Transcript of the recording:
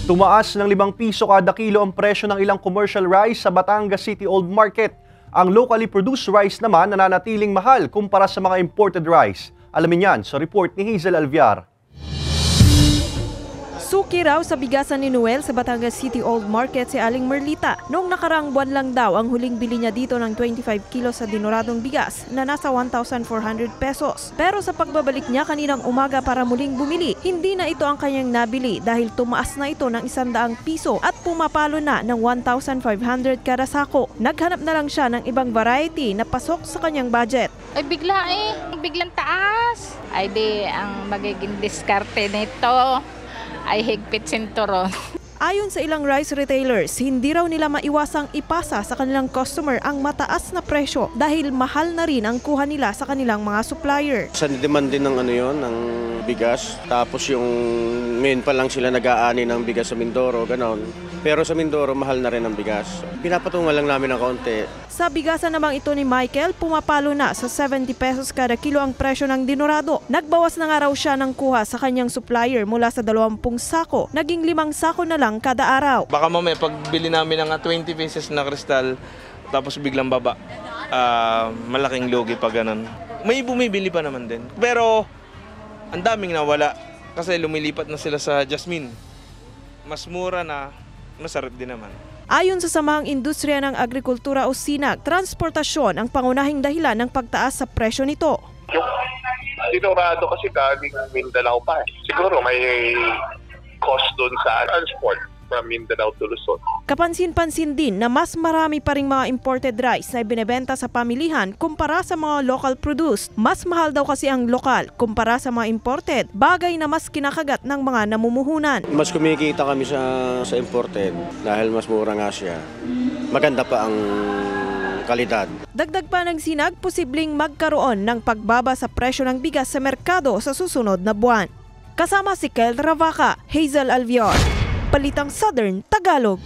Tumaas ng 5 piso kada kilo ang presyo ng ilang commercial rice sa Batangas City Old Market. Ang locally produced rice naman nananatiling mahal kumpara sa mga imported rice. Alamin yan sa report ni Hazel Alviar. Suki raw sa bigasan ni Noel sa Batangas City Old Market si Aling Merlita. Noong nakaraang buwan lang daw ang huling bili niya dito ng 25 kilos sa dinoradong bigas na nasa 1,400 pesos. Pero sa pagbabalik niya kaninang umaga para muling bumili, hindi na ito ang kanyang nabili dahil tumaas na ito ng 100 piso at pumapalo na ng 1,500 kada sako. Naghanap na lang siya ng ibang variety na pasok sa kanyang budget. Ay biglang taas. Ay di ang magiging diskarte nito ay higpit sinturon. Ayon sa ilang rice retailers, hindi raw nila maiwasang ipasa sa kanilang customer ang mataas na presyo dahil mahal na rin ang kuha nila sa kanilang mga supplier. Sa demand din ng ng bigas, tapos yung main pa lang sila nag-aani ng bigas sa Mindoro, ganon. Pero sa Mindoro, mahal na rin ang bigas. Pinapatungan lang namin ng kaunti. Sa bigasan namang ito ni Michael, pumapalo na sa 70 pesos kada kilo ang presyo ng dinorado. Nagbawas na nga raw siya ng kuha sa kanyang supplier mula sa 20 sako, naging 5 sako na lang kada araw. Baka mamaya pagbili namin ng 20 pesos na kristal, tapos biglang baba, malaking lugi pa ganun. May bumibili pa naman din. Pero ang daming nawala kasi lumilipat na sila sa Jasmine. Mas mura na, masarap din naman. Ayon sa Samahang Industriya ng Agrikultura o SINAG, transportasyon ang pangunahing dahilan ng pagtaas sa presyo nito. Yung dinorado kasi galing Mindanao pa. Siguro may cost doon sa transport from Mindanao to Luzon. Kapansin-pansin din na mas marami pa ring mga imported rice na ibinebenta sa pamilihan kumpara sa mga local produced. Mas mahal daw kasi ang lokal kumpara sa mga imported, bagay na mas kinakagat ng mga namumuhunan. Mas kumikita kami sa imported dahil mas mura nga siya. Maganda pa ang kalidad. Dagdag pa ng SINAG, posibleng magkaroon ng pagbaba sa presyo ng bigas sa merkado sa susunod na buwan. Kasama si Kel Ravaca, Hazel Alviar, Balitang Southern Tagalog.